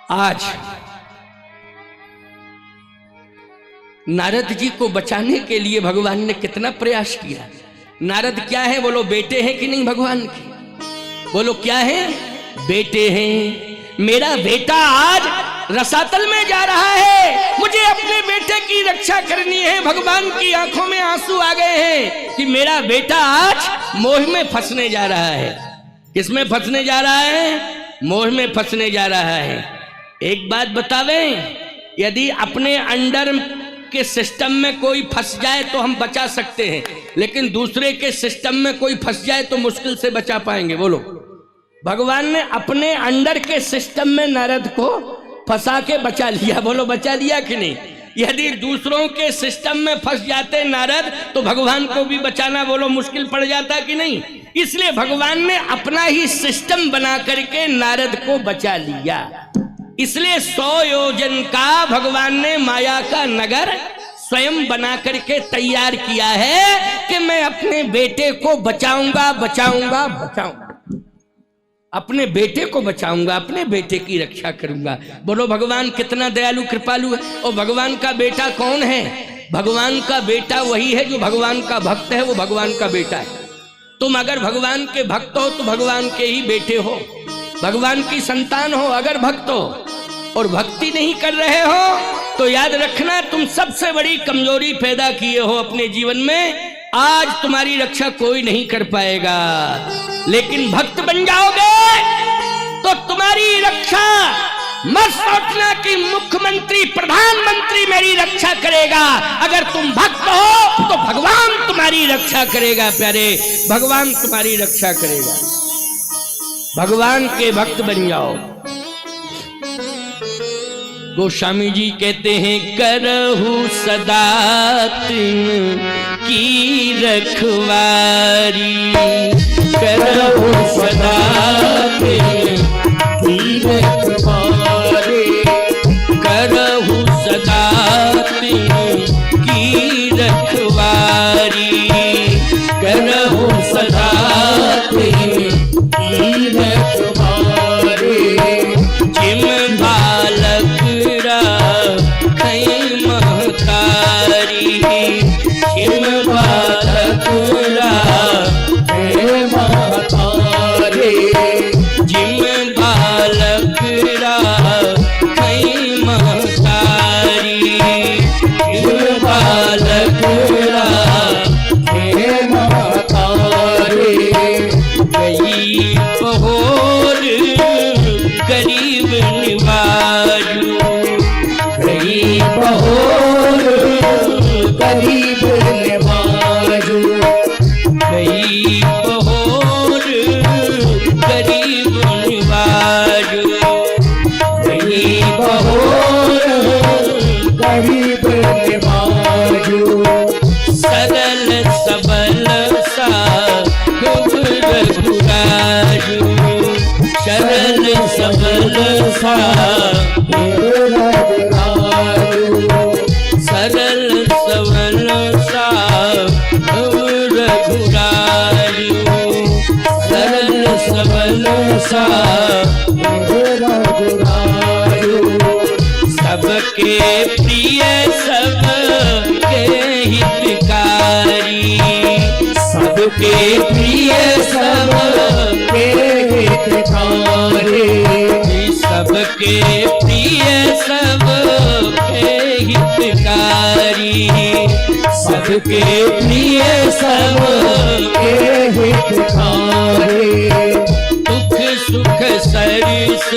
आज नारद जी को बचाने के लिए भगवान ने कितना प्रयास किया। नारद क्या है बोलो, बेटे हैं कि नहीं भगवान के? बोलो क्या है? बेटे हैं। मेरा बेटा आज रसातल में जा रहा है, मुझे अपने बेटे की रक्षा करनी है। भगवान की आंखों में आंसू आ गए हैं कि मेरा बेटा आज मोह में फंसने जा रहा है। किसमें फंसने जा रहा है? मोह में फंसने जा रहा है। एक बात बतावें, यदि अपने अंडर के सिस्टम में कोई फंस जाए तो हम बचा सकते हैं, लेकिन दूसरे के सिस्टम में कोई फंस जाए तो मुश्किल से बचा पाएंगे। बोलो, भगवान ने अपने अंडर के सिस्टम में नारद को फंसा के बचा लिया। बोलो बचा लिया कि नहीं? यदि दूसरों के सिस्टम में फंस जाते नारद तो भगवान को भी बचाना बोलो मुश्किल पड़ जाता कि नहीं? इसलिए भगवान ने अपना ही सिस्टम बना करके नारद को बचा लिया। इसलिए 100 योजन का भगवान ने माया का नगर स्वयं बना करके तैयार किया है कि मैं अपने बेटे को बचाऊंगा बचाऊंगा बचाऊंगा, अपने बेटे को बचाऊंगा, अपने बेटे की रक्षा करूंगा। बोलो भगवान कितना दयालु कृपालु है। और भगवान का बेटा कौन है? भगवान का बेटा वही है जो भगवान का भक्त है, वो भगवान का बेटा है। तुम अगर भगवान के भक्त हो तो भगवान के ही बेटे हो, भगवान की संतान हो अगर भक्त हो। और भक्ति नहीं कर रहे हो तो याद रखना तुम सबसे बड़ी कमजोरी पैदा किए हो अपने जीवन में। आज तुम्हारी रक्षा कोई नहीं कर पाएगा, लेकिन भक्त बन जाओगे तो तुम्हारी रक्षा मत सोचना कि मुख्यमंत्री प्रधानमंत्री मेरी रक्षा करेगा। अगर तुम भक्त हो तो भगवान तुम्हारी रक्षा करेगा। प्यारे, भगवान तुम्हारी रक्षा करेगा। भगवान के भक्त बन जाओ। गोस्वामी जी कहते हैं, करहु सदा तिन की रखवारी, करहु सदा तिन की रखवारी, करहु सदा तिन की रखवारी, करहु सदा तिन की रखवारी। जिम बालक महतारी, जिम बालक महतारी, जिम बालक महतारी, जिम बालक महतारी। गई बहोर गरीब निवाजू, गई बहोर गरीब निवाजू, गई बहोर गरीब निवाजू, गई बहोर गरीब निवाजू। सरल सबल सा रघुराजू, सरल सबल सा सरल सबल सा रघुराजू, सरल सबल सा रघुराजू। सबके प्रिय सबके हितकारी, सबके प्रिय सबके हितकारी, सबके प्रिय सबके हितकारी, सबके प्रिय सबके हितकारी। दुख सुख सरिस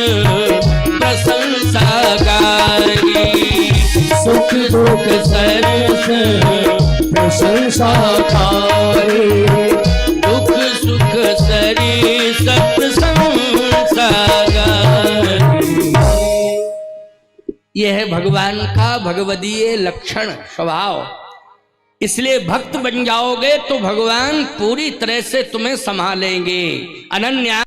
प्रशंसा गारी, सुख दुख सरिस प्रशंसा गारी, दुख सुख सरिस प्रशंसा गारी। यह है भगवान का भगवदीय लक्षण स्वभाव। इसलिए भक्त बन जाओगे तो भगवान पूरी तरह से तुम्हें संभालेंगे। अनन्या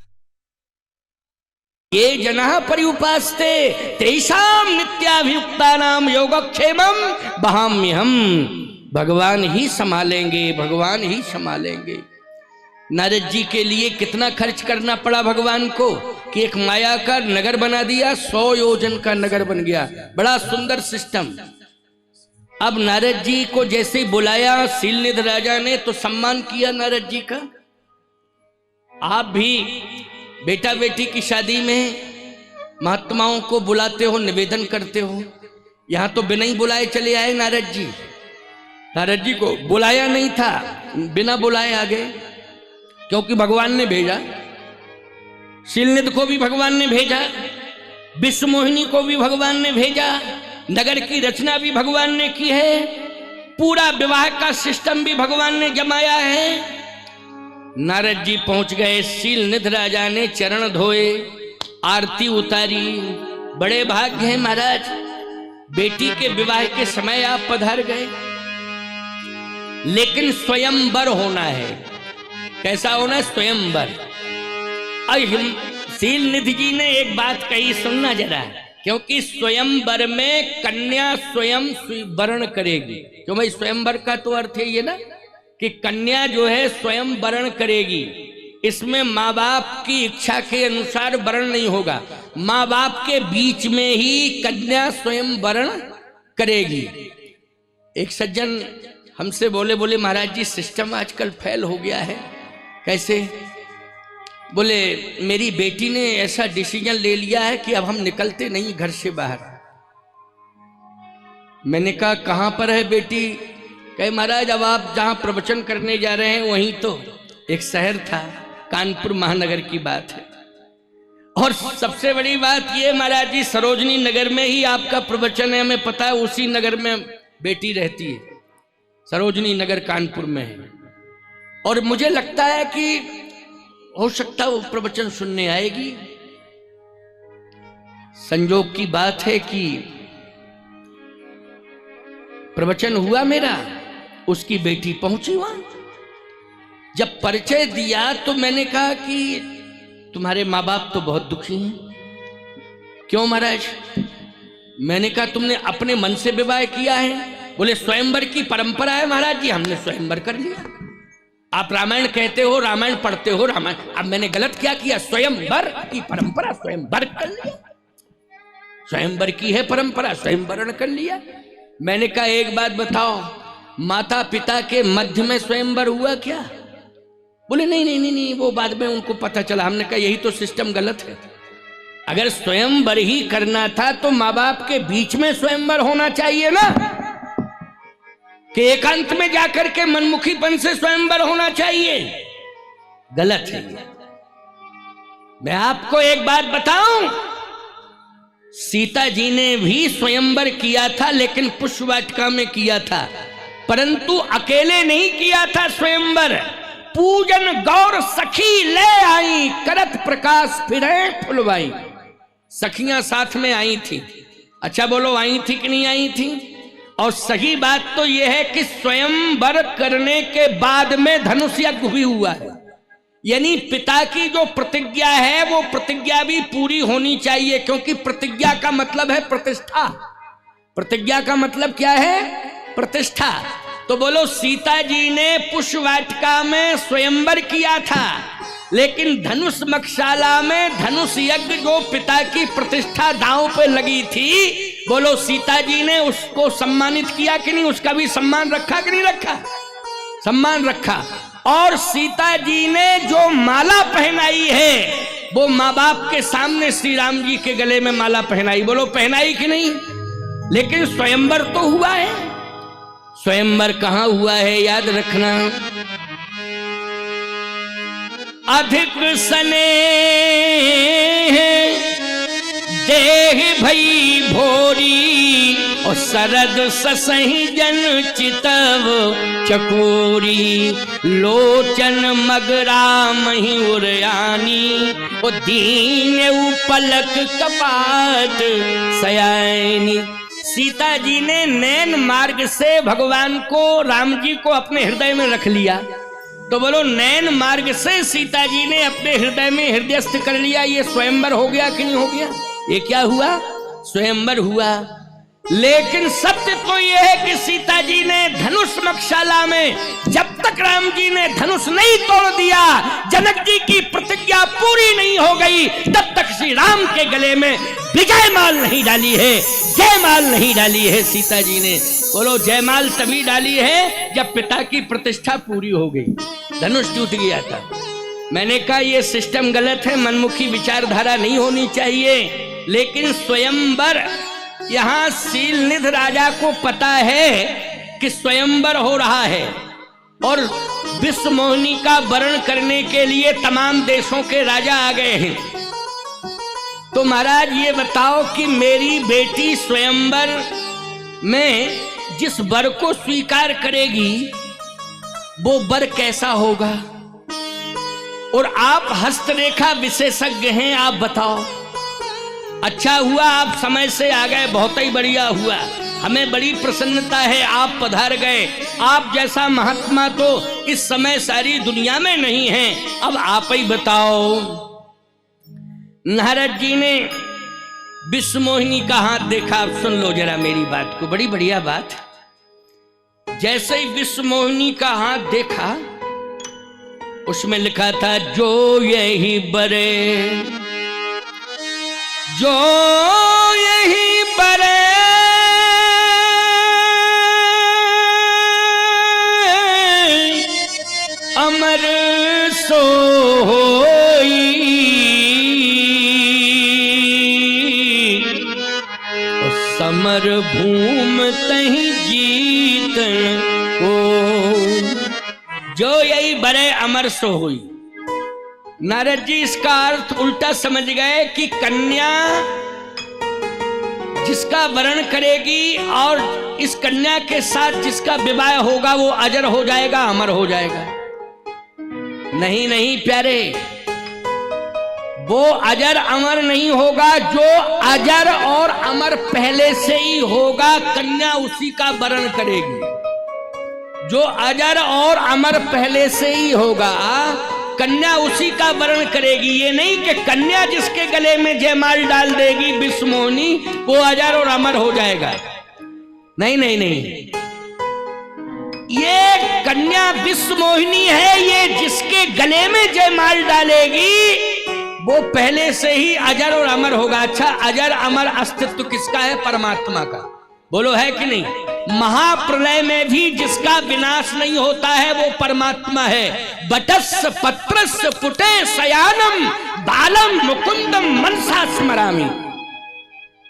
ये जनः पर्युपास्ते तेषां नित्याभियुक्तानां योगक्षेमं वहाम्यहम्। भगवान ही संभालेंगे, भगवान ही संभालेंगे। नारद जी के लिए कितना खर्च करना पड़ा भगवान को कि एक माया का नगर बना दिया, 100 योजन का नगर बन गया। बड़ा सुंदर सिस्टम। अब नारद जी को जैसे ही बुलाया शीलनिधि राजा ने तो सम्मान किया नारद जी का। आप भी बेटा बेटी की शादी में महात्माओं को बुलाते हो, निवेदन करते हो। यहां तो बिना ही बुलाए चले आए नारद जी। नारद जी को बुलाया नहीं था, बिना बुलाए आ गए, क्योंकि भगवान ने भेजा। शीलनिधि को भी भगवान ने भेजा, विश्व मोहिनी को भी भगवान ने भेजा, नगर की रचना भी भगवान ने की है, पूरा विवाह का सिस्टम भी भगवान ने जमाया है। नारद जी पहुंच गए, शीलनिधि राजा ने चरण धोए, आरती उतारी। बड़े भाग्य हैं महाराज, बेटी के विवाह के समय आप पधार गए। लेकिन स्वयंवर होना है। कैसा होना? स्वयंवर। शीलनिधि जी ने एक बात कही, सुनना जरा, क्योंकि स्वयंवर में कन्या स्वयं वर्ण करेगी। क्यों भाई? स्वयंवर का तो अर्थ है ये ना कि कन्या जो है स्वयं वर्ण करेगी। इसमें माँ बाप की इच्छा के अनुसार वर्ण नहीं होगा, माँ बाप के बीच में ही कन्या स्वयं वर्ण करेगी। एक सज्जन हमसे बोले महाराज जी सिस्टम आजकल फेल हो गया है। कैसे? बोले मेरी बेटी ने ऐसा डिसीजन ले लिया है कि अब हम निकलते नहीं घर से बाहर। मैंने कहा कहां पर है बेटी? कहे महाराज अब आप जहां प्रवचन करने जा रहे हैं वहीं तो एक शहर था, कानपुर महानगर की बात है। और सबसे बड़ी बात ये महाराज जी, सरोजनी नगर में ही आपका प्रवचन है, हमें पता है, उसी नगर में बेटी रहती है, सरोजनी नगर कानपुर में है। और मुझे लगता है कि हो सकता है वो प्रवचन सुनने आएगी। संजोग की बात है कि प्रवचन हुआ मेरा, उसकी बेटी पहुंची वहां। जब परिचय दिया तो मैंने कहा कि तुम्हारे माँ बाप तो बहुत दुखी हैं। क्यों महाराज? मैंने कहा तुमने अपने मन से विवाह किया है? बोले स्वयंवर की परंपरा है महाराज जी, हमने स्वयंवर कर लिया। आप रामायण कहते हो, रामायण पढ़ते हो, रामायण। अब मैंने गलत क्या किया? स्वयंवर की परंपरा स्वयंवर कर लिया। स्वयंवर की है परंपरा, स्वयंवरण कर लिया। मैंने कहा एक बात बताओ, माता पिता के मध्य में स्वयंवर हुआ क्या? बोले नहीं नहीं नहीं नहीं, वो बाद में उनको पता चला। हमने कहा यही तो सिस्टम गलत है। अगर स्वयंवर ही करना था तो माँ बाप के बीच में स्वयंवर होना चाहिए ना, कि एकांत में जाकर के मनमुखीपन से स्वयंवर होना चाहिए। गलत है। मैं आपको एक बात बताऊं, सीता जी ने भी स्वयंवर किया था, लेकिन पुष्पवाटिका में किया था, परंतु अकेले नहीं किया था स्वयंवर। पूजन गौर सखी ले आई, करत प्रकाश फिरे फुलवाई। सखियां साथ में आई थी। अच्छा बोलो, आई थी कि नहीं आई थी? और सही बात तो यह है कि स्वयंवर करने के बाद में धनुष यज्ञ भी हुआ है। यानी पिता की जो प्रतिज्ञा है वो प्रतिज्ञा भी पूरी होनी चाहिए, क्योंकि प्रतिज्ञा का मतलब है प्रतिष्ठा। प्रतिज्ञा का मतलब क्या है? प्रतिष्ठा। तो बोलो, सीता जी ने पुष्पवाटिका में स्वयंवर किया था, लेकिन धनुष मक्षाला में धनुष यज्ञ जो पिता की प्रतिष्ठा दांव पे लगी थी, बोलो सीता जी ने उसको सम्मानित किया कि नहीं? उसका भी सम्मान रखा कि नहीं रखा? सम्मान रखा। और सीता जी ने जो माला पहनाई है वो माँ बाप के सामने श्री राम जी के गले में माला पहनाई। बोलो पहनाई कि नहीं? लेकिन स्वयंवर तो हुआ है। स्वयंवर कहां हुआ है याद रखना। अधिक स्नेह देह भई भोरी, और सरद ससही जन चितव चकोरी। लोचन मगरा मही उरयानी, और दीन उपलक कपाट सयानी। सीता जी ने नैन मार्ग से भगवान को, राम जी को अपने हृदय में रख लिया। तो बोलो, नैन मार्ग से सीता जी ने अपने हृदय में हृदयस्थ कर लिया। ये स्वयंवर हो गया कि नहीं हो गया? ये क्या हुआ? स्वयंवर हुआ। लेकिन सत्य तो यह है कि सीता जी ने धनुष मक्षाला में जब तक राम जी ने धनुष नहीं तोड़ दिया, जनक जी की प्रतिज्ञा पूरी नहीं हो गई, तब तक श्री राम के गले में विजय माल नहीं डाली है, जयमाल नहीं डाली है सीता जी ने। बोलो जयमाल तभी डाली है जब पिता की प्रतिष्ठा पूरी हो गई, धनुष टूट गया था। मैंने कहा यह सिस्टम गलत है, मनमुखी विचारधारा नहीं होनी चाहिए। लेकिन स्वयंवर, यहां शीलनिधि राजा को पता है कि स्वयंवर हो रहा है और विश्व मोहिनी का वरण करने के लिए तमाम देशों के राजा आ गए हैं। तो महाराज ये बताओ कि मेरी बेटी स्वयंवर में जिस वर को स्वीकार करेगी वो वर कैसा होगा? और आप हस्तरेखा विशेषज्ञ हैं, आप बताओ। अच्छा हुआ आप समय से आ गए, बहुत ही बढ़िया हुआ, हमें बड़ी प्रसन्नता है आप पधार गए। आप जैसा महात्मा तो इस समय सारी दुनिया में नहीं है। अब आप ही बताओ, नारद जी ने विश्व मोहिनी का हाथ देखा। आप सुन लो जरा मेरी बात को, बड़ी बढ़िया बात। जैसे ही विश्व मोहिनी का हाथ देखा, उसमें लिखा था जो यही बरे, जो यही बरे अमर सोई, समर भूम तहीं जीत को, जो यही बरे अमर सो हुई। नारद जी इसका अर्थ उल्टा समझ गए कि कन्या जिसका वरण करेगी और इस कन्या के साथ जिसका विवाह होगा वो अजर हो जाएगा, अमर हो जाएगा। नहीं नहीं प्यारे, वो अजर अमर नहीं होगा, जो अजर और अमर पहले से ही होगा, कन्या उसी का वरण करेगी। जो अजर और अमर पहले से ही होगा, कन्या उसी का वरण करेगी। ये नहीं कि कन्या जिसके गले में जयमाल डाल देगी विश्व मोहिनी, वो अजर और अमर हो जाएगा। नहीं नहीं नहीं, ये कन्या विश्व मोहिनी है, ये जिसके गले में जयमाल डालेगी वो पहले से ही अजर और अमर होगा। अच्छा, अजर अमर अस्तित्व किसका है? परमात्मा का। बोलो है कि नहीं? महाप्रलय में भी जिसका विनाश नहीं होता है वो परमात्मा है। बटस्य पत्रस्य पुटे शयानम बालम मुकुंदम मनसा स्मरामि।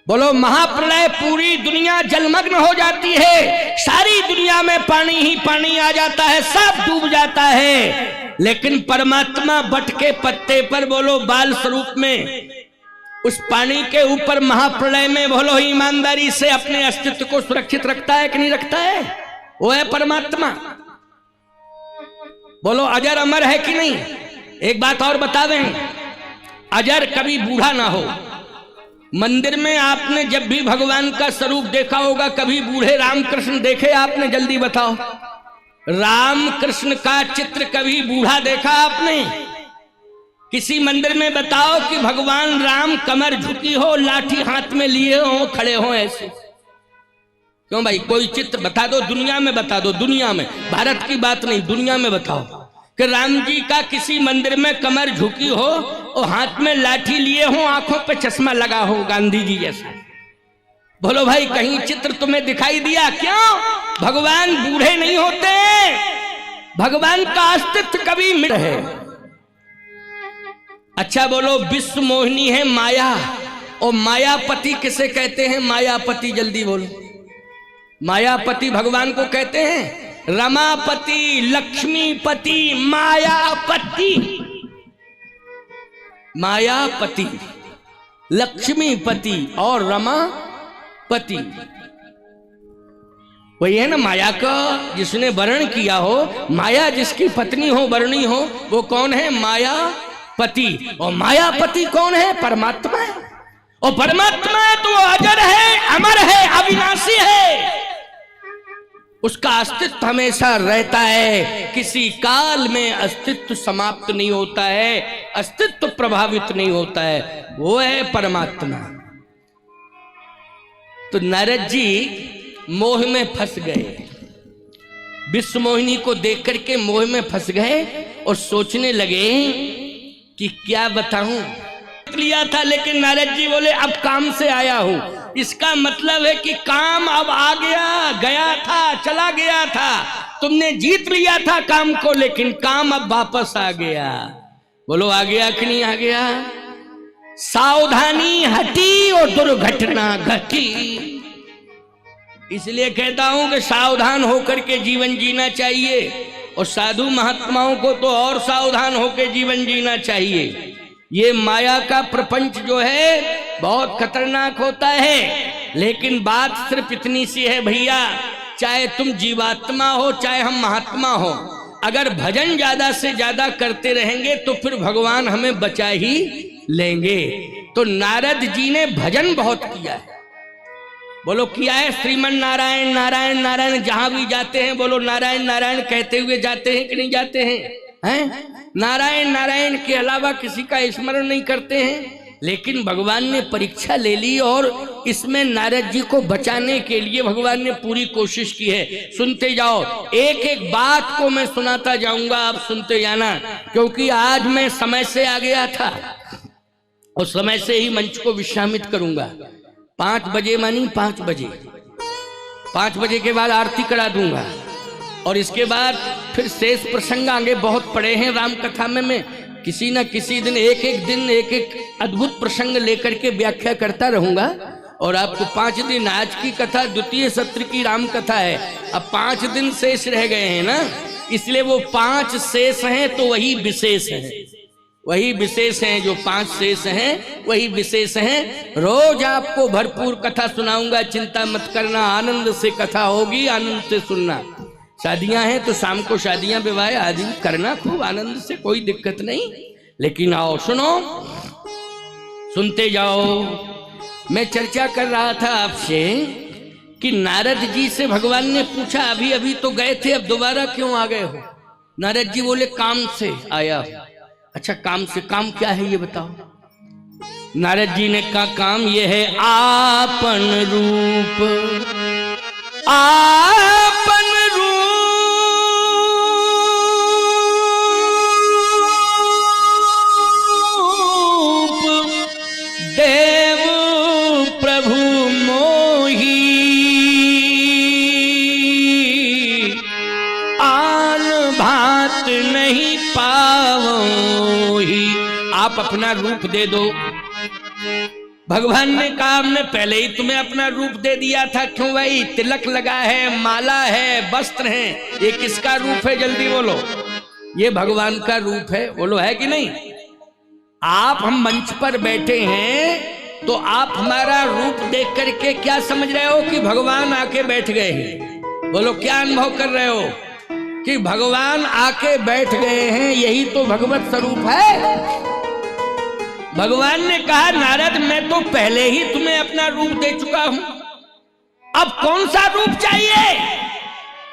बोलो महाप्रलय, पूरी दुनिया जलमग्न हो जाती है, सारी दुनिया में पानी ही पानी आ जाता है, सब डूब जाता है, लेकिन परमात्मा बट के पत्ते पर, बोलो बाल स्वरूप में, उस पानी के ऊपर महाप्रलय में, बोलो ईमानदारी से अपने अस्तित्व को सुरक्षित रखता है कि नहीं रखता है? वो है परमात्मा। बोलो अजर अमर है कि नहीं? एक बात और बता दें, अजर कभी बूढ़ा ना हो। मंदिर में आपने जब भी भगवान का स्वरूप देखा होगा, कभी बूढ़े रामकृष्ण देखे आपने? जल्दी बताओ, रामकृष्ण का चित्र कभी बूढ़ा देखा आपने? किसी मंदिर में बताओ कि भगवान राम कमर झुकी हो, लाठी हाथ में लिए हो, खड़े हो ऐसे? क्यों भाई, कोई चित्र बता दो, दुनिया में बता दो, दुनिया में, भारत की बात नहीं, दुनिया में बताओ कि राम जी का किसी मंदिर में कमर झुकी हो और हाथ में लाठी लिए हो, आंखों पे चश्मा लगा हो, गांधी जी जैसा। बोलो भाई, कहीं चित्र तुम्हें दिखाई दिया? क्यों? भगवान बूढ़े नहीं होते, भगवान का अस्तित्व कभी मिट है। अच्छा बोलो, विश्व मोहिनी है माया, और मायापति किसे कहते हैं? मायापति जल्दी बोलो। मायापति भगवान को कहते हैं, रमापति, लक्ष्मीपति, मायापति। मायापति, लक्ष्मीपति और रमापति, वही है ना माया का जिसने वर्ण किया हो, माया जिसकी पत्नी हो, वर्णी हो, वो कौन है? मायापति। और मायापति कौन है? परमात्मा है। और परमात्मा है तो वो अजर है, अमर है, अविनाशी है, उसका अस्तित्व हमेशा रहता है, किसी काल में अस्तित्व समाप्त नहीं होता है, अस्तित्व प्रभावित नहीं होता है, वो है परमात्मा। तो नारद जी मोह में फंस गए, विश्व मोहिनी को देख करके मोह में फंस गए और सोचने लगे कि क्या बताऊं। लिया था, लेकिन नारद जी बोले अब काम से आया हूं। इसका मतलब है कि काम अब आ गया, गया था, चला गया था। तुमने जीत लिया था काम को, लेकिन काम अब वापस आ गया। बोलो आ गया कि नहीं आ गया? सावधानी हटी और दुर्घटना घटी। इसलिए कहता हूं कि सावधान होकर के जीवन जीना चाहिए, और साधु महात्माओं को तो और सावधान होकर जीवन जीना चाहिए। ये माया का प्रपंच जो है बहुत खतरनाक होता है, लेकिन बात सिर्फ इतनी सी है भैया, चाहे तुम जीवात्मा हो चाहे हम महात्मा हो, अगर भजन ज्यादा से ज्यादा करते रहेंगे तो फिर भगवान हमें बचा ही लेंगे। तो नारद जी ने भजन बहुत किया है। बोलो किया है? श्रीमन नारायण नारायण नारायण जहां भी जाते हैं बोलो नारायण नारायण कहते हुए जाते हैं कि नहीं जाते हैं? नारायण नारायण के अलावा किसी का स्मरण नहीं करते हैं। लेकिन भगवान ने परीक्षा ले ली और इसमें नारद जी को बचाने के लिए भगवान ने पूरी कोशिश की है। सुनते जाओ, एक एक बात को मैं सुनाता जाऊंगा, आप सुनते जाना, क्योंकि आज मैं समय से आ गया था और समय से ही मंच को विश्रामित करूंगा। 5 बजे मानी 5 बजे, 5 बजे के बाद आरती करा दूंगा और इसके बाद फिर शेष प्रसंग आगे बहुत पड़े हैं राम कथा में। मैं किसी न किसी दिन एक एक अद्भुत प्रसंग लेकर के व्याख्या करता रहूंगा और आपको 5 दिन, आज की कथा द्वितीय सत्र की राम कथा है, अब 5 दिन शेष रह गए हैं ना, इसलिए वो 5 शेष हैं तो वही विशेष है, वही विशेष हैं। जो 5 शेष हैं वही विशेष हैं। रोज आपको भरपूर कथा सुनाऊंगा, चिंता मत करना, आनंद से कथा होगी, आनंद से सुनना। शादियां हैं तो शाम को शादियां विवाह आदि करना खूब आनंद से, कोई दिक्कत नहीं। लेकिन आओ सुनो, सुनते जाओ। मैं चर्चा कर रहा था आपसे कि नारद जी से भगवान ने पूछा अभी अभी तो गए थे, अब दोबारा क्यों आ गए हो? नारद जी बोले काम से आया हूं। अच्छा काम से, काम क्या है ये बताओ? नारद जी ने कहा काम ये है आपन रूप, आपन रूप देव प्रभु मोही, आन भात नहीं पावोही। आप अपना रूप दे दो। भगवान ने कहा हमने पहले ही तुम्हें अपना रूप दे दिया था, क्यों भाई? तिलक लगा है, माला है, वस्त्र है, ये किसका रूप है? जल्दी बोलो। ये भगवान का रूप है, बोलो है कि नहीं? आप हम मंच पर बैठे हैं तो आप हमारा रूप देख करके क्या समझ रहे हो कि भगवान आके बैठ गए हैं? बोलो क्या अनुभव कर रहे हो कि भगवान आके बैठ गए हैं? यही तो भगवत स्वरूप है। भगवान ने कहा नारद मैं तो पहले ही तुम्हें अपना रूप दे चुका हूं, अब कौन सा रूप चाहिए?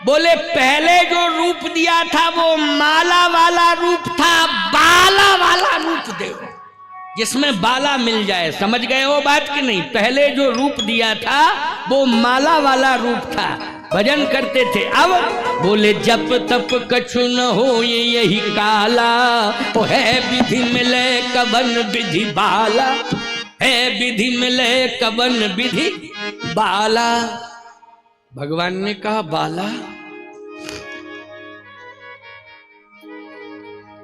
बोले पहले जो रूप दिया था वो माला वाला रूप था, बाला वाला रूप दे जिसमें बाला मिल जाए। समझ गए हो बात कि नहीं? पहले जो रूप दिया था वो माला वाला रूप था, भजन करते थे। अब बोले जप तप कछु न हो ये यही काला, ओ है विधि मिले कवन विधि बाला, है विधि मिले कवन विधि बाला। भगवान ने कहा बाला?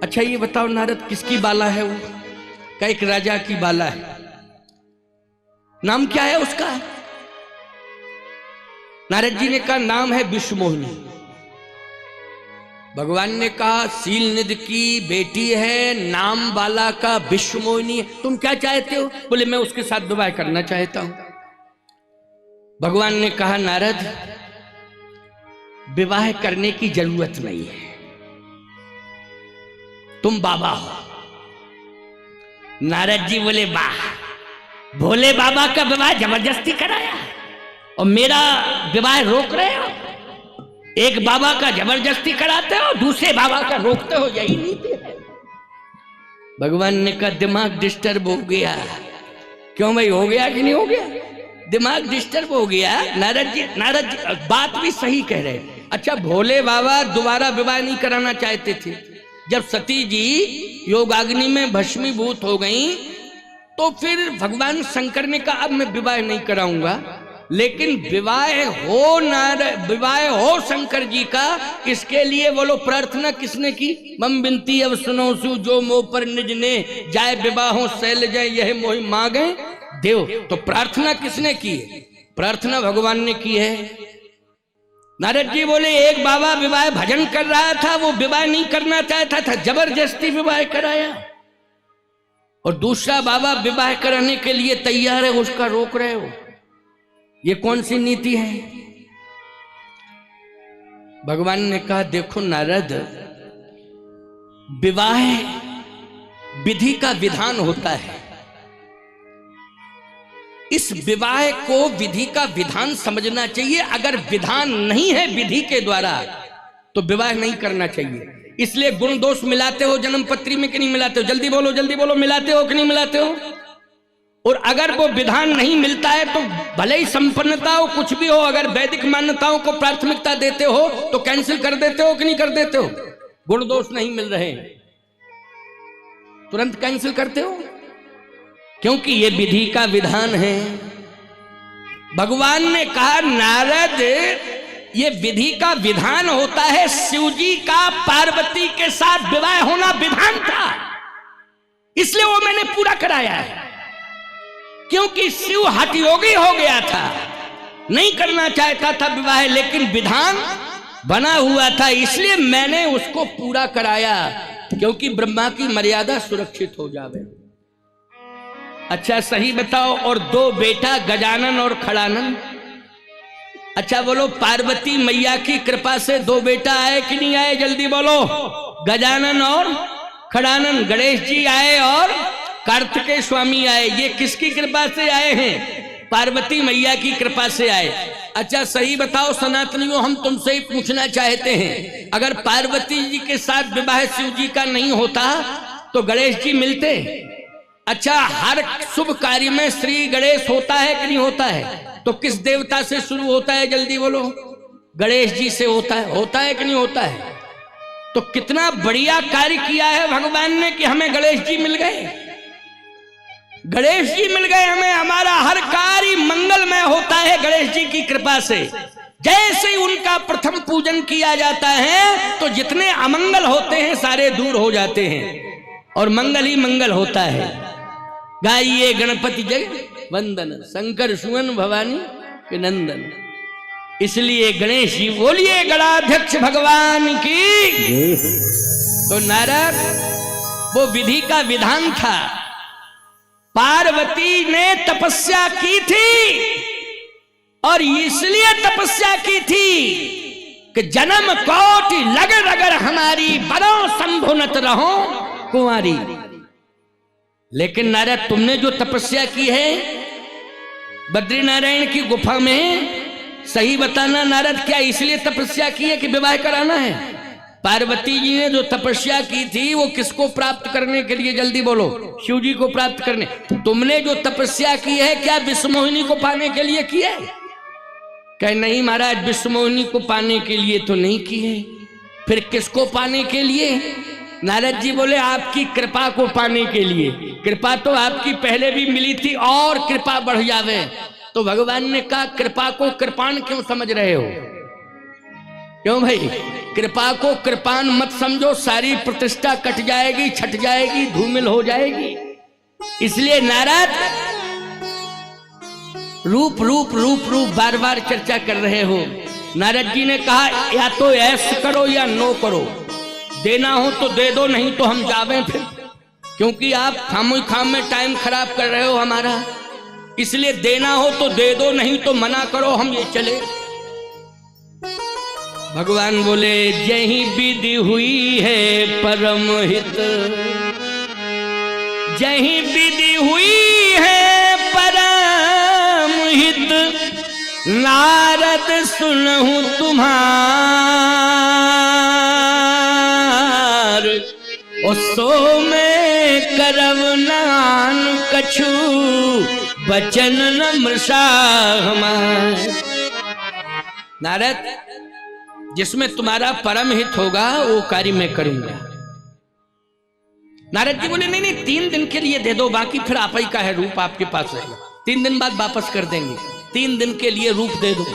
अच्छा ये बताओ नारद किसकी बाला है? वो क्या एक राजा की बाला है। नाम क्या है उसका? नारद जी ने कहा नाम है विश्व मोहिनी। भगवान ने कहा सील निधि की बेटी है, नाम बाला का विश्व मोहिनी है, तुम क्या चाहते हो? बोले मैं उसके साथ विवाह करना चाहता हूं। भगवान ने कहा नारद विवाह करने की जरूरत नहीं है, तुम बाबा हो। नारद जी बोले वाह, भोले बाबा का विवाह जबरदस्ती कराया और मेरा विवाह रोक रहे हो? एक बाबा का जबरदस्ती कराते हो, दूसरे बाबा का रोकते हो, यही नीति है। भगवान ने कहा दिमाग डिस्टर्ब हो गया। क्यों भाई, हो गया कि नहीं हो गया? दिमाग डिस्टर्ब हो गया। नारद जी बात भी सही कह रहे हैं। अच्छा, भोले बाबा दोबारा विवाह नहीं कराना चाहते थे। जब सती जी योगाग्नि में भस्मीभूत हो गई तो फिर भगवान शंकर ने कहा अब मैं विवाह नहीं कराऊंगा, लेकिन विवाह हो शंकर जी का। इसके लिए बोलो प्रार्थना किसने की? मम बिनती अब सुनो सु जो मोह पर निज ने जाए विवाहों शैल जाए यह मोहि मांगे देव। तो प्रार्थना किसने की है? प्रार्थना भगवान ने की है। नारद जी बोले एक बाबा विवाह भजन कर रहा था, वो विवाह नहीं करना चाहता था, जबरदस्ती विवाह कराया। और दूसरा बाबा विवाह कराने के लिए तैयार है, उसका रोक रहे हो। ये कौन सी नीति है? भगवान ने कहा देखो नारद, विवाह विधि का विधान होता है। इस विवाह को विधि का विधान समझना चाहिए। अगर विधान नहीं है विधि के द्वारा तो विवाह नहीं करना चाहिए। इसलिए गुण दोष मिलाते हो जन्म पत्री में कि नहीं मिलाते हो? जल्दी बोलो, मिलाते हो कि नहीं मिलाते हो? और अगर वो विधान नहीं मिलता है तो भले ही संपन्नता हो, कुछ भी हो, अगर वैदिक मान्यताओं को प्राथमिकता देते हो तो कैंसिल कर देते हो कि नहीं कर देते हो? गुण दोष नहीं मिल रहे तुरंत कैंसिल करते हो, क्योंकि ये विधि का विधान है। भगवान ने कहा नारद, ये विधि का विधान होता है। शिव जी का पार्वती के साथ विवाह होना विधान था, इसलिए वो मैंने पूरा कराया है। क्योंकि शिव हठयोगी हो गया था, नहीं करना चाहता था विवाह, लेकिन विधान बना हुआ था, इसलिए मैंने उसको पूरा कराया, क्योंकि ब्रह्मा की मर्यादा सुरक्षित हो जावे। अच्छा सही बताओ, और दो बेटा गजानन और खड़ानन। अच्छा बोलो, पार्वती मैया की कृपा से दो बेटा आए कि नहीं आए? जल्दी बोलो। गजानन और खड़ानन, गणेश जी आए और कार्तिकेय स्वामी आए। ये किसकी कृपा से आए हैं? पार्वती मैया की कृपा से आए। अच्छा सही बताओ सनातनियों, हम तुमसे ही पूछना चाहते हैं, अगर पार्वती जी के साथ विवाह शिव जी का नहीं होता तो गणेश जी मिलते? अच्छा, हर शुभ कार्य में श्री गणेश होता है कि नहीं होता है? तो किस देवता से शुरू होता है? जल्दी बोलो। गणेश जी से होता है कि नहीं होता है? तो कितना बढ़िया कार्य किया है भगवान ने कि हमें गणेश जी मिल गए। गणेश जी मिल गए हमें, हमारा हर कार्य मंगलमय होता है गणेश जी की कृपा से। जैसे ही उनका प्रथम पूजन किया जाता है तो जितने अमंगल होते हैं सारे दूर हो जाते हैं और मंगल ही मंगल होता है। गाइए गणपति जग वंदन, शंकर सुवन भवानी के नंदन। इसलिए गणेश जी बोलिए गणाध्यक्ष भगवान की। तो नारद, वो विधि का विधान था। पार्वती ने तपस्या की थी और इसलिए तपस्या की थी कि जन्म कोटि लगर अगर हमारी बनो संभुनत रहो कुंवारी। लेकिन नारद, तुमने जो तपस्या की है बद्रीनारायण की गुफा में, सही बताना नारद, क्या इसलिए तपस्या की है कि विवाह कराना है? पार्वती जी ने जो तपस्या की थी वो किसको प्राप्त करने के लिए? जल्दी बोलो। शिव जी को प्राप्त करने। तुमने जो तपस्या की है क्या विश्वमोहिनी को पाने के लिए की है? कहे नहीं महाराज, विश्वमोहिनी को पाने के लिए तो नहीं की है। फिर किसको पाने के लिए? नारद जी बोले आपकी कृपा को पाने के लिए। कृपा तो आपकी पहले भी मिली थी और कृपा बढ़ जावे। तो भगवान ने कहा कृपा को कृपाण क्यों समझ रहे हो? क्यों भाई? कृपा को कृपान मत समझो, सारी प्रतिष्ठा कट जाएगी, छट जाएगी, धूमिल हो जाएगी। इसलिए नारद, रूप रूप रूप रूप बार बार चर्चा कर रहे हो। नारद जी ने कहा या तो ऐश करो या नो करो, देना हो तो दे दो, नहीं तो हम जावें फिर, क्योंकि आप खाम में टाइम खराब कर रहे हो हमारा। इसलिए देना हो तो दे दो, नहीं तो मना करो, हम ये चले। भगवान बोले जही विधि हुई है परम हित, जही विधि हुई है परम हित, नारद सुनहु तुम्हार, और सो में करव नान कछु वचन नम्रसा हमार। नारद, जिसमें तुम्हारा परम हित होगा वो कार्य मैं करूंगा। नारद जी बोले नहीं नहीं, 3 दिन के लिए दे दो, बाकी फिर आप ही का है, रूप आपके पास रहेगा, 3 दिन बाद वापस कर देंगे, 3 दिन के लिए रूप दे दो।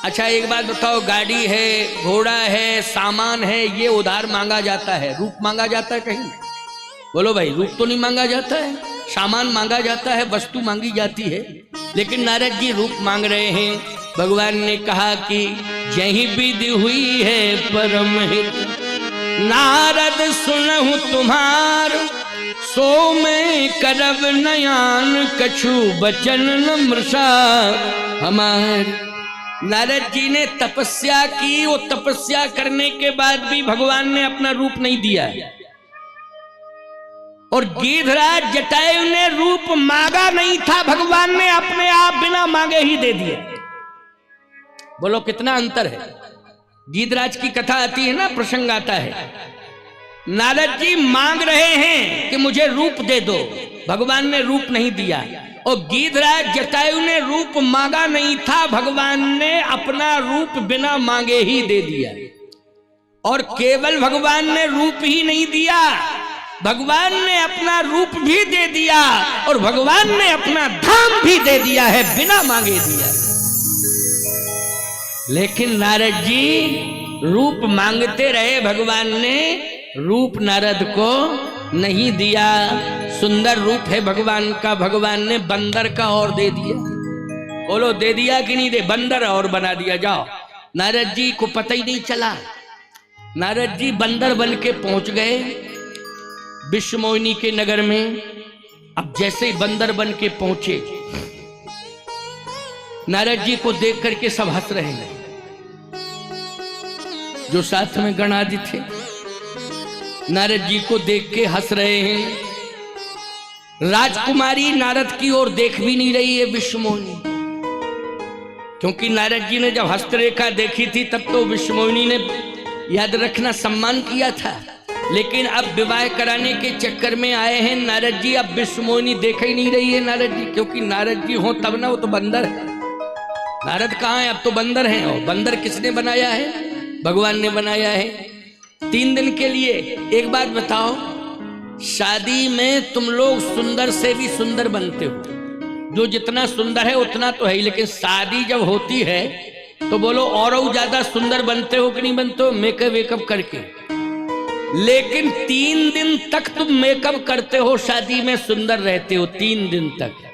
अच्छा एक बात बताओ, गाड़ी है, घोड़ा है, सामान है, ये उधार मांगा जाता है, रूप मांगा जाता है कहीं? बोलो भाई, रूप तो नहीं मांगा जाता है, सामान मांगा जाता है, वस्तु मांगी जाती है। लेकिन नारद जी रूप मांग रहे हैं। भगवान ने कहा कि जही विधि हुई है परम हित, नारद सुनहु तुम्हार, सो मैं करब नयान, कछु बचन नम्रसा हमार। नारद जी ने तपस्या की, वो तपस्या करने के बाद भी भगवान ने अपना रूप नहीं दिया। और गिरिराज जटायु ने रूप मांगा नहीं था, भगवान ने अपने आप बिना मांगे ही दे दिया। बोलो कितना अंतर है। गिरिराज की कथा आती है ना, प्रसंग आता है, नारद जी मांग रहे हैं कि मुझे रूप दे दो, भगवान ने रूप नहीं दिया। और गिरिराज जटायु ने रूप मांगा नहीं था, भगवान ने अपना रूप बिना मांगे ही दे दिया। और केवल भगवान ने रूप ही नहीं दिया, भगवान ने अपना रूप भी दे दिया और भगवान ने अपना धाम भी दे दिया है, बिना मांगे दिया। लेकिन नारद जी रूप मांगते रहे, भगवान ने रूप नारद को नहीं दिया। सुंदर रूप है भगवान का, भगवान ने बंदर का और दे दिया। बोलो दे दिया कि नहीं दे? बंदर और बना दिया। जाओ, नारद जी को पता ही नहीं चला। नारद जी बंदर बन के पहुंच गए विश्वमोहिनी के नगर में। अब जैसे ही बंदर बन के पहुंचे, नारद जी को देख करके सब हंस रहे हैं, जो साथ में गणादि थे नारद जी को देख के हंस रहे हैं। राजकुमारी नारद की ओर देख भी नहीं रही है विश्वमोहिनी, क्योंकि नारद जी ने जब हस्तरेखा देखी थी तब तो विश्वमोहिनी ने याद रखना सम्मान किया था। लेकिन अब विवाह कराने के चक्कर में आए हैं नारद जी, अब विश्वमोहिनी देख ही नहीं रही है नारद जी, क्योंकि नारद जी हो तब ना, वो तो बंदर है। नारद कहाँ है? अब तो बंदर हैं। और बंदर किसने बनाया है? भगवान ने बनाया है। 3 दिन के लिए। एक बात बताओ, शादी में तुम लोग सुंदर से भी सुंदर बनते हो, जो जितना सुंदर है उतना तो है ही, लेकिन शादी जब होती है तो बोलो और ज्यादा सुंदर बनते हो कि नहीं बनते हो, मेकअप वेकअप करके। लेकिन 3 दिन तक तुम मेकअप करते हो, शादी में सुंदर रहते हो 3 दिन तक।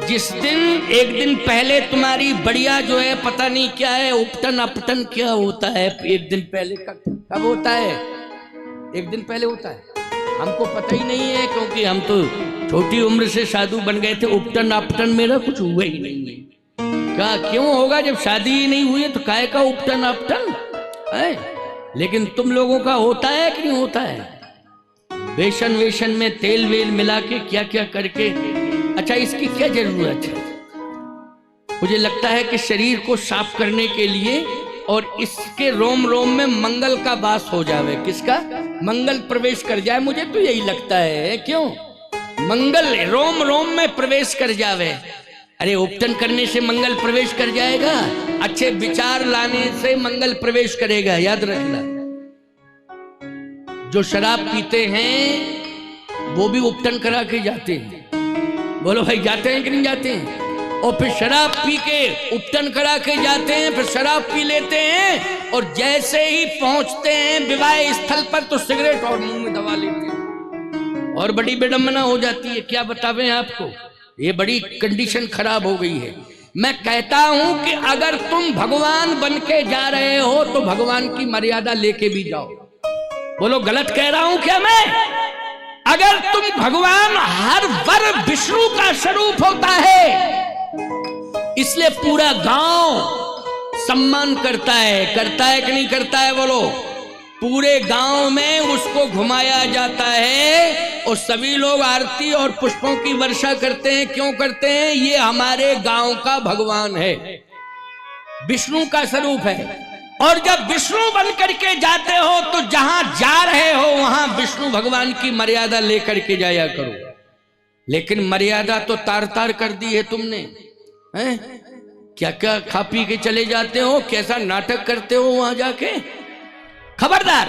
जिस दिन एक दिन पहले तुम्हारी बढ़िया जो है पता नहीं क्या है, उपटन अपटन क्या होता है, एक दिन पहले कब होता है? एक दिन पहले होता है, हमको पता ही नहीं है, क्योंकि हम तो छोटी उम्र से साधु बन गए थे। उपटन अपटन मेरा कुछ हुआ ही नहीं है। क्या क्यों होगा? जब शादी ही नहीं हुई है तो काहे का उपटन अपटन है? लेकिन तुम लोगों का होता है कि नहीं होता है? बेसन वेसन में तेल वेल मिला के क्या क्या करके। अच्छा, इसकी क्या जरूरत है? मुझे लगता है कि शरीर को साफ करने के लिए और इसके रोम रोम में मंगल का वास हो जावे। किसका? मंगल प्रवेश कर जाए, मुझे तो यही लगता है। क्यों? मंगल रोम रोम में प्रवेश कर जावे। अरे उपटन करने से मंगल प्रवेश कर जाएगा? अच्छे विचार लाने से मंगल प्रवेश करेगा, याद रखना। जो शराब पीते हैं वो भी उपटन करा के जाते हैं। बोलो भाई, जाते हैं कि नहीं जाते हैं? और फिर शराब पी के उपटन करा के जाते हैं, फिर शराब पी लेते हैं और जैसे ही पहुंचते हैं विवाह स्थल पर तो सिगरेट और मुंह में दबा लेते हैं और बड़ी विडंबना हो जाती है। क्या बतावें आपको, ये बड़ी कंडीशन खराब हो गई है। मैं कहता हूं कि अगर तुम भगवान बन के जा रहे हो तो भगवान की मर्यादा लेके भी जाओ। बोलो गलत कह रहा हूं क्या मैं? अगर तुम भगवान, हर वर विष्णु का स्वरूप होता है, इसलिए पूरा गांव सम्मान करता है कि नहीं करता है? बोलो, पूरे गांव में उसको घुमाया जाता है और सभी लोग आरती और पुष्पों की वर्षा करते हैं। क्यों करते हैं? ये हमारे गांव का भगवान है, विष्णु का स्वरूप है। और जब विष्णु बन करके जाते हो तो जहां जा रहे हो वहां विष्णु भगवान की मर्यादा लेकर के जाया करो। लेकिन मर्यादा तो तार तार कर दी है तुमने, हैं? क्या क्या खा पी के चले जाते हो, कैसा नाटक करते हो वहां जाके। खबरदार,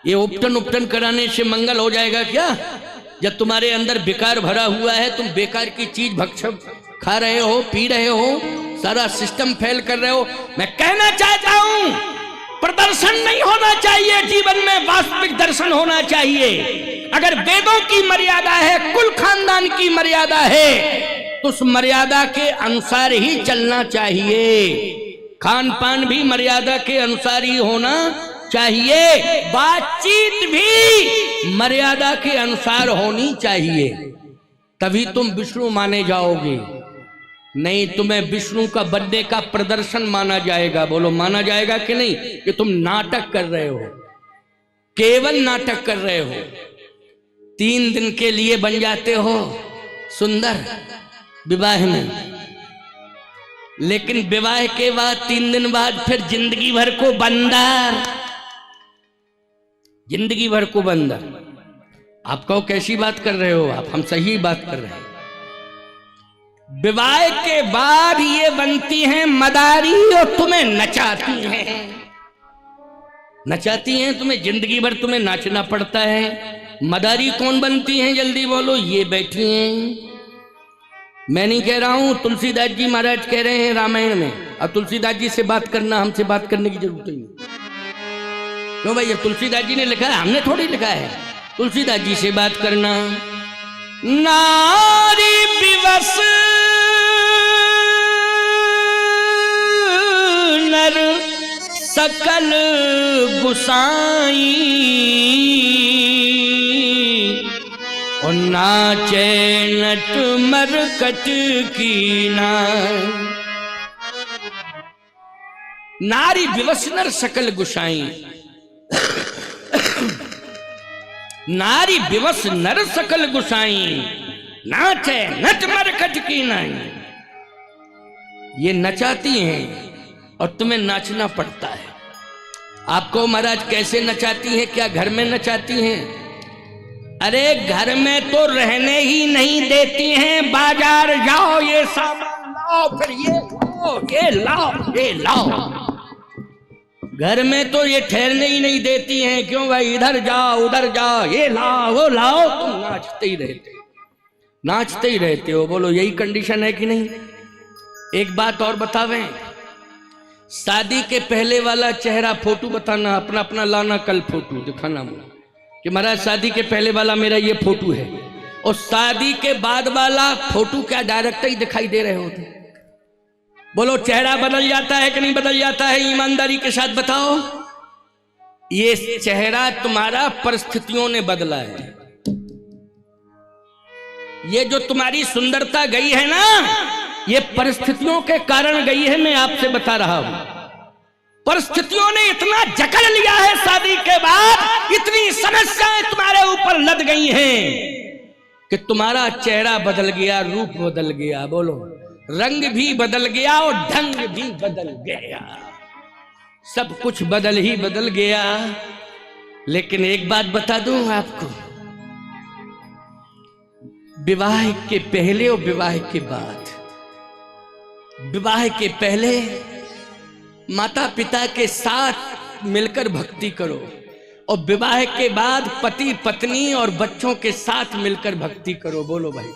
ये उपटन उपटन कराने से मंगल हो जाएगा क्या? जब तुम्हारे अंदर बेकार भरा हुआ है, तुम बेकार की चीज भक्षक खा रहे हो, पी रहे हो, सारा सिस्टम फेल कर रहे हो। मैं कहना चाहता हूं, प्रदर्शन नहीं होना चाहिए जीवन में, वास्तविक दर्शन होना चाहिए। अगर वेदों की मर्यादा है, कुल खानदान की मर्यादा है, तो उस मर्यादा के अनुसार ही चलना चाहिए। खान पान भी मर्यादा के अनुसार ही होना चाहिए, बातचीत भी मर्यादा के अनुसार होनी चाहिए, तभी तुम विष्णु माने जाओगे। नहीं, तुम्हें विष्णु का बनने का प्रदर्शन माना जाएगा। बोलो, माना जाएगा कि नहीं? कि तुम नाटक कर रहे हो, केवल नाटक कर रहे हो। 3 दिन के लिए बन जाते हो सुंदर विवाह में, लेकिन विवाह के बाद 3 दिन बाद फिर जिंदगी भर को बंदर, जिंदगी भर को बंदर। आप कहो कैसी बात कर रहे हो आप? हम सही बात कर रहे हैं। विवाह के बाद ये बनती हैं मदारी और तुम्हें नचाती हैं, नचाती हैं तुम्हें, जिंदगी भर तुम्हें नाचना पड़ता है। मदारी कौन बनती हैं जल्दी बोलो? ये बैठी हैं। मैं नहीं कह रहा हूं, तुलसीदास जी महाराज कह रहे हैं रामायण में। अब तुलसीदास जी से बात करना, हमसे बात करने की जरूरत ही नहीं। क्यों भाई? अब तुलसीदास जी ने लिखा है, हमने थोड़ी लिखा है। तुलसीदास जी से बात करना। नारी विवश नर सकल गुसाई, और नाचे नट मरकट की नारी विवश नर सकल गुसाई। नारी विवश नर सकल गुसाई, नाचे नट मरकट की नाई। ये नचाती हैं और तुम्हें नाचना पड़ता है। आपको महाराज कैसे नचाती हैं? क्या घर में नचाती हैं? अरे घर में तो रहने ही नहीं देती हैं। बाजार जाओ, ये सामान लाओ, फिर ये लाओ, ये लाओ, ये लाओ। घर में तो ये ठहरने ही नहीं देती हैं। क्यों भाई? इधर जाओ, उधर जाओ, ये लाओ, वो लाओ। तुम नाचते ही रहते, नाचते ही रहते हो। बोलो, यही कंडीशन है कि नहीं? एक बात और बतावें, शादी के पहले वाला चेहरा फोटो बताना, अपना अपना लाना, कल फोटो दिखाना मुझे कि महाराज शादी के पहले वाला मेरा ये फोटो है, और शादी के बाद वाला फोटो क्या डायरेक्ट ही दिखाई दे रहे होते। बोलो, चेहरा बदल जाता है कि नहीं बदल जाता है? ईमानदारी के साथ बताओ। ये चेहरा तुम्हारा परिस्थितियों ने बदला है। ये जो तुम्हारी सुंदरता गई है ना, ये परिस्थितियों के कारण गई है। मैं आपसे बता रहा हूं, परिस्थितियों ने इतना जकड़ लिया है, शादी के बाद इतनी समस्याएं तुम्हारे ऊपर लद गई हैं कि तुम्हारा चेहरा बदल गया, रूप बदल गया। बोलो, रंग भी बदल गया और ढंग भी बदल गया, सब कुछ बदल ही बदल गया। लेकिन एक बात बता दूं आपको, विवाह के पहले और विवाह के बाद, विवाह के पहले माता पिता के साथ मिलकर भक्ति करो, और विवाह के बाद पति पत्नी और बच्चों के साथ मिलकर भक्ति करो। बोलो भाई,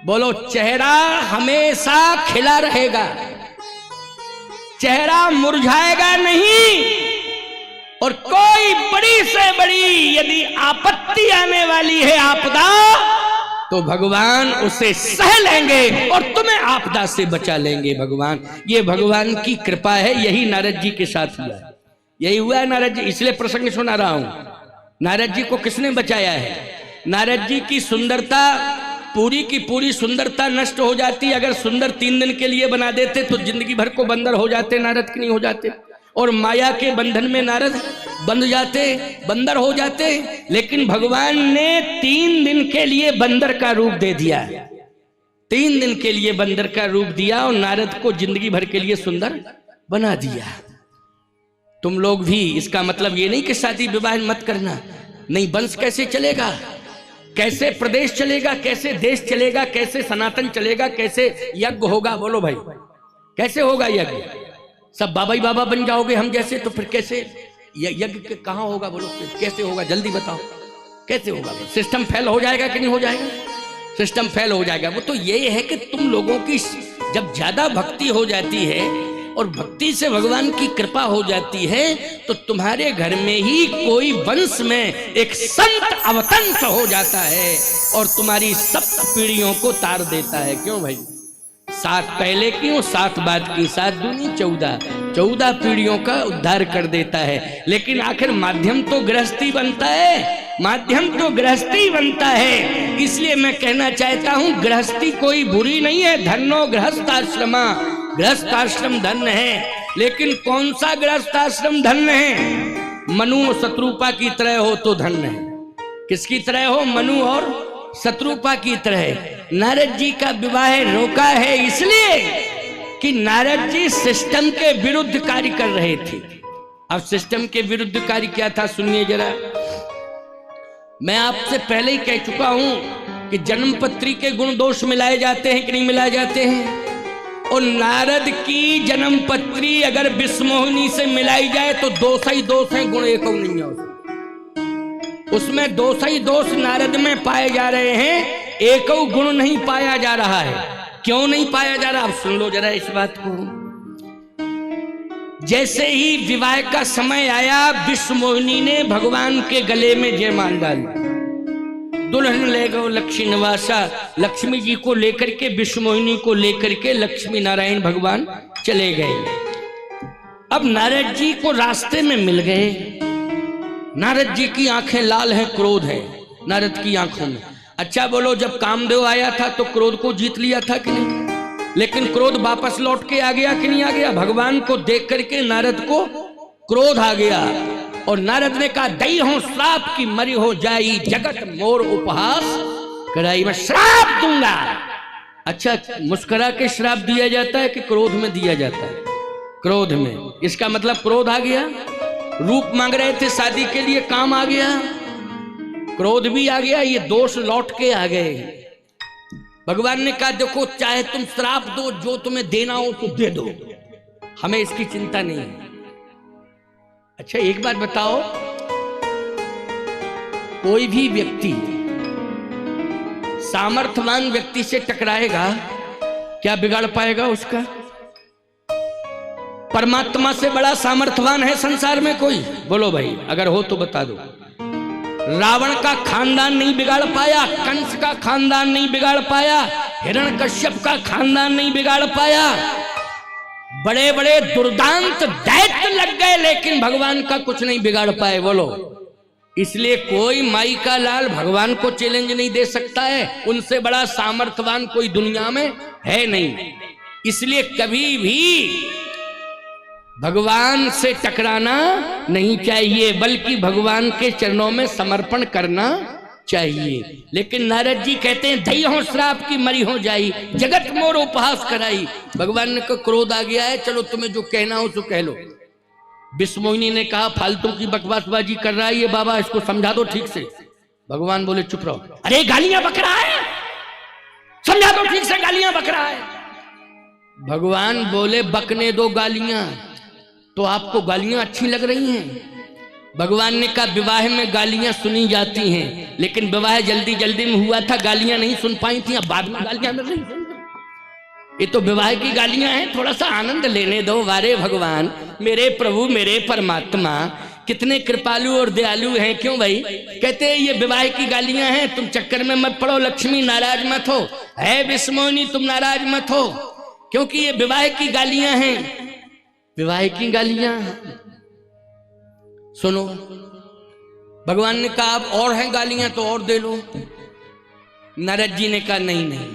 बोलो, चेहरा हमेशा खिला रहेगा, चेहरा मुरझाएगा नहीं। और कोई बड़ी से बड़ी यदि आपत्ति आने वाली है, आपदा, तो भगवान उसे सह लेंगे और तुम्हें आपदा से बचा लेंगे भगवान। ये भगवान की कृपा है। यही नारद जी के साथ हुआ, यही हुआ है नारद जी। इसलिए प्रसंग सुना रहा हूं। नारद जी को किसने बचाया है? नारद जी की सुंदरता, पूरी की पूरी सुंदरता नष्ट हो जाती। अगर सुंदर 3 दिन के लिए बना देते तो जिंदगी भर को बंदर हो जाते, नारद की नहीं हो जाते। और माया के बंधन में नारद बंध जाते, बंदर हो जाते। लेकिन भगवान ने 3 दिन के लिए बंदर का रूप दे दिया, 3 दिन के लिए बंदर का रूप दिया, और नारद को जिंदगी भर के लिए सुंदर बना दिया। तुम लोग भी, इसका मतलब ये नहीं कि शादी विवाह मत करना, नहीं, वंश कैसे चलेगा? कैसे प्रदेश चलेगा, कैसे देश चलेगा, कैसे सनातन चलेगा, कैसे यज्ञ होगा? बोलो भाई, कैसे होगा यज्ञ? सब बाबा ही बाबा बन जाओगे हम जैसे, तो फिर कैसे यज्ञ कहाँ होगा? बोलो कैसे होगा, जल्दी बताओ कैसे होगा? सिस्टम फेल हो जाएगा कि नहीं हो जाएगा? सिस्टम फेल हो जाएगा। वो तो ये है कि तुम लोगों की जब ज्यादा भक्ति हो जाती है और भक्ति से भगवान की कृपा हो जाती है, तो तुम्हारे घर में ही कोई वंश में एक संत अवतंस हो जाता है और तुम्हारी सब पीढ़ियों को तार देता है। क्यों भाई? 7 पहले की और 7 बाद की, 7 दूनी 14 पीढ़ियों का उद्धार कर देता है। लेकिन आखिर माध्यम तो गृहस्थी बनता है, माध्यम तो गृहस्थी बनता है। इसलिए मैं कहना चाहता हूं, गृहस्थी कोई बुरी नहीं है। धन्नो गृहस्थाश्रमा, गृहस्थाश्रम धन्य है। लेकिन कौन सा गृहस्थाश्रम धन्य है? मनु और शत्रुपा की तरह हो तो धन्य है। किसकी तरह हो? मनु और शत्रुपा की तरह। नारद जी का विवाह रोका है इसलिए कि नारद जी सिस्टम के विरुद्ध कार्य कर रहे थे। अब सिस्टम के विरुद्ध कार्य क्या था, सुनिए जरा। मैं आपसे पहले ही कह चुका हूं कि जन्मपत्री के गुण दोष मिलाए जाते हैं कि नहीं मिलाए जाते हैं? और नारद की जन्मपत्री अगर विष्णुमोहिनी से मिलाई जाए तो दोष ही दोष है, गुण एक नहीं है। उसमें दोष ही दोष नारद में पाए जा रहे हैं, एक गुण नहीं पाया जा रहा है। क्यों नहीं पाया जा रहा? आप सुन लो जरा इस बात को। जैसे ही विवाह का समय आया, विष्णुमोहिनी ने भगवान के गले में जयमाल डाली। दुल्हन ले गो लक्ष्मी निवासा, लक्ष्मी जी को लेकर के, विष्णुमोहिनी को लेकर के लक्ष्मी नारायण भगवान चले गए। अब नारद जी को रास्ते में मिल गए। नारद जी की आंखें लाल हैं, क्रोध है नारद की आंखों में। अच्छा बोलो, जब कामदेव आया था तो क्रोध को जीत लिया था कि नहीं? लेकिन क्रोध वापस लौट के आ गया कि नहीं आ गया? भगवान को देख करके नारद को क्रोध आ गया और नारद ने कहा, दई हो श्राप की मरी हो जाई, जगत मोर उपहास कराई, मैं श्राप दूंगा। अच्छा, मुस्कुरा के श्राप दिया जाता है कि क्रोध में दिया जाता है? क्रोध में। इसका मतलब क्रोध आ गया। रूप मांग रहे थे शादी के लिए, काम आ गया, क्रोध भी आ गया, ये दोष लौट के आ गए। भगवान ने कहा, देखो चाहे तुम श्राप दो, जो तुम्हें देना हो तो दे दो, हमें इसकी चिंता नहीं है। अच्छा एक बात बताओ, कोई भी व्यक्ति सामर्थ्यवान व्यक्ति से टकराएगा, क्या बिगाड़ पाएगा उसका? परमात्मा से बड़ा सामर्थ्यवान है संसार में कोई? बोलो भाई, अगर हो तो बता दो। रावण का खानदान नहीं बिगाड़ पाया, कंस का खानदान नहीं बिगाड़ पाया, हिरण्यकश्यप का खानदान नहीं बिगाड़ पाया। बड़े बड़े दुर्दांत दैत्य लग गए, लेकिन भगवान का कुछ नहीं बिगाड़ पाए। बोलो, इसलिए कोई माई का लाल भगवान को चैलेंज नहीं दे सकता है। उनसे बड़ा सामर्थ्यवान कोई दुनिया में है नहीं। इसलिए कभी भी भगवान से टकराना नहीं चाहिए, बल्कि भगवान के चरणों में समर्पण करना चाहिए। लेकिन नारद जी कहते हैं, दई हो श्राप की मरी हो जाई, जगत मोर उपहास कराई। भगवान को क्रोध आ गया है, चलो तुम्हें जो कहना हो सो कह लो। विष्णुमोहिनी ने कहा, फालतू की बकवासबाजी कर रहा है ये बाबा, इसको समझा दो ठीक से। भगवान बोले, चुप रहो। अरे गालियां बक रहा है, समझा दो ठीक से, गालियां बक रहा है। भगवान बोले, बकने दो गालियां, तो आपको गालियां अच्छी लग रही हैं? भगवान ने कहा, विवाह में गालियां सुनी जाती हैं, लेकिन विवाह जल्दी जल्दी में हुआ था, गालियां नहीं सुन पाई थी, अब बाद में गालियां मिल रही। ये तो विवाह की गालियां हैं, थोड़ा सा आनंद लेने दो। वारे भगवान, मेरे प्रभु, मेरे परमात्मा कितने कृपालु और दयालु हैं। क्यों भाई? कहते हैं ये विवाह की गालियां हैं, तुम चक्कर में मत पड़ो, लक्ष्मी नाराज मत हो, है विष्णुमोहिनी तुम नाराज मत हो, क्योंकि ये विवाह की गालियां हैं। विवाह की गालियां सुनो। भगवान ने कहा, अब और हैं गालियां तो और दे लो। नारद जी ने कहा, नहीं नहीं,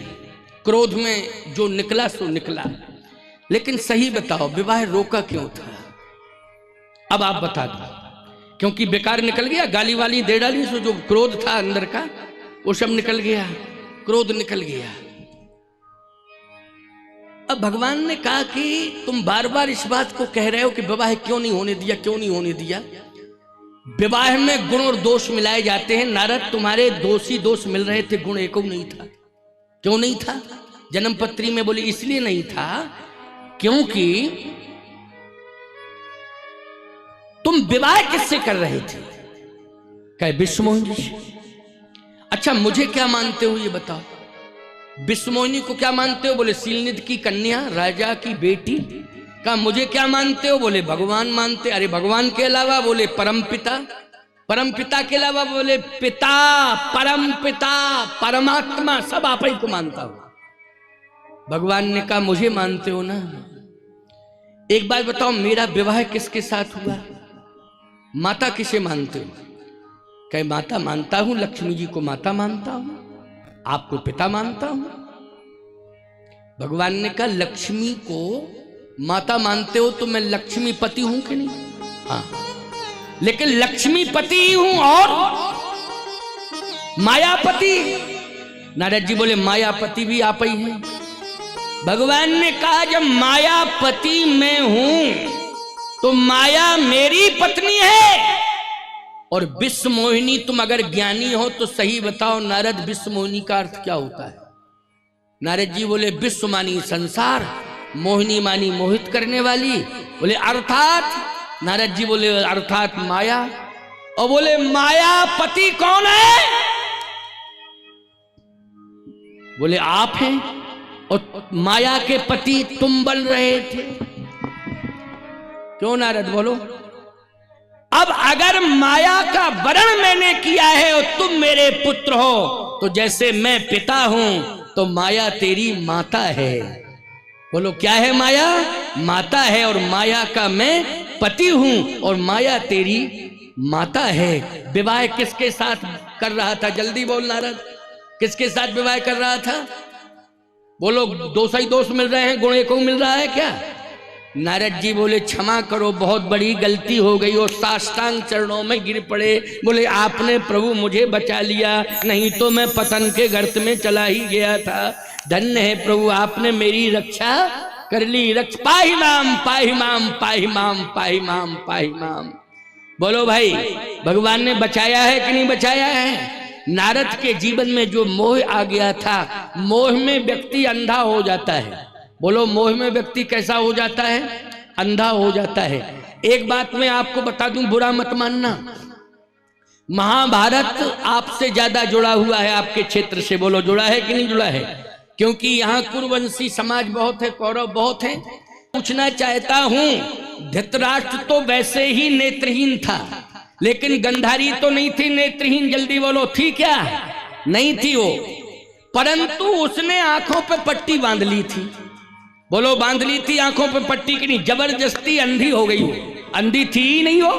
क्रोध में जो निकला सो निकला। लेकिन सही बताओ, विवाह रोका क्यों था? अब आप बता दो। क्योंकि बेकार निकल गया, गाली वाली दे डाली, सो जो क्रोध था अंदर का वो सब निकल गया, क्रोध निकल गया। अब भगवान ने कहा कि तुम बार बार इस बात को कह रहे हो कि विवाह क्यों नहीं होने दिया, क्यों नहीं होने दिया। विवाह में गुण और दोष मिलाए जाते हैं। नारद तुम्हारे दोष मिल रहे थे, गुण एको नहीं था। क्यों नहीं था? जन्म पत्री में बोले इसलिए नहीं था क्योंकि तुम विवाह किससे कर रहे थे? कहे विश्वमोहिनी जी। अच्छा मुझे क्या मानते हो ये बताओ? विश्वमोहिनी को क्या मानते हो? बोले शीलनिधि की कन्या, राजा की बेटी। का मुझे क्या मानते हो? बोले भगवान मानते। अरे भगवान के अलावा? बोले परमपिता। परमपिता के अलावा? बोले पिता, परमपिता, परमात्मा, सब आप ही को मानता हूं। भगवान ने कहा मुझे मानते हो ना? एक बात बताओ, मेरा विवाह किसके साथ हुआ? माता किसे मानते हो? कहे माता मानता हूं, लक्ष्मी जी को माता मानता हूं, आपको पिता मानता हूं। भगवान ने कहा लक्ष्मी को माता मानते हो तो मैं लक्ष्मीपति हूं कि नहीं? हाँ, लेकिन लक्ष्मीपति ही हूं और मायापति। नारद जी बोले मायापति भी आप ही हैं। भगवान ने कहा जब मायापति मैं हूं तो माया मेरी पत्नी है। और विश्वमोहिनी, तुम अगर ज्ञानी हो तो सही बताओ नारद, विश्वमोहिनी का अर्थ क्या होता है? नारद जी बोले विश्व मानी संसार, मोहिनी मानी मोहित करने वाली। बोले अर्थात? नारद जी बोले अर्थात माया। और बोले मायापति कौन है? बोले आप हैं, और माया के पति तुम बन रहे थे। क्यों नारद बोलो? अब अगर माया का वरण मैंने किया है और तुम मेरे पुत्र हो, तो जैसे मैं पिता हूं तो माया तेरी माता है। बोलो क्या है? माया माता है, और माया का मैं पति हूं, और माया तेरी माता है। विवाह किसके साथ कर रहा था? जल्दी बोल नारद, किसके साथ विवाह कर रहा था? बोलो दोष ही दोष मिल रहे हैं, गुण एको मिल रहा है क्या? नारद जी बोले क्षमा करो, बहुत बड़ी गलती हो गई, और साष्टांग चरणों में गिर पड़े। बोले आपने प्रभु मुझे बचा लिया, नहीं तो मैं पतन के गर्त में चला ही गया था। धन्य है प्रभु, आपने मेरी रक्षा कर ली। पाहि माम पाहि माम पाहि माम पाहि माम पाहि माम। बोलो भाई, भगवान ने बचाया है कि नहीं बचाया है? नारद के जीवन में जो मोह आ गया था, मोह में व्यक्ति अंधा हो जाता है। बोलो मोह में व्यक्ति कैसा हो जाता है? अंधा हो जाता है। एक बात मैं आपको बता दूं, बुरा मत मानना, महाभारत आपसे ज्यादा जुड़ा हुआ है आपके क्षेत्र से। बोलो जुड़ा है कि नहीं जुड़ा है? क्योंकि यहाँ कुरुवंशी समाज बहुत है, कौरव बहुत है। पूछना चाहता हूं, धृतराष्ट्र तो वैसे ही नेत्रहीन था, लेकिन गंधारी तो नहीं थी नेत्रहीन। जल्दी बोलो थी क्या? नहीं थी वो, परंतु उसने आंखों पे पट्टी बांध ली थी। बोलो बांध ली थी आंखों पे पट्टी की नहीं? जबरदस्ती अंधी हो गई हो। अंधी थी ही नहीं हो।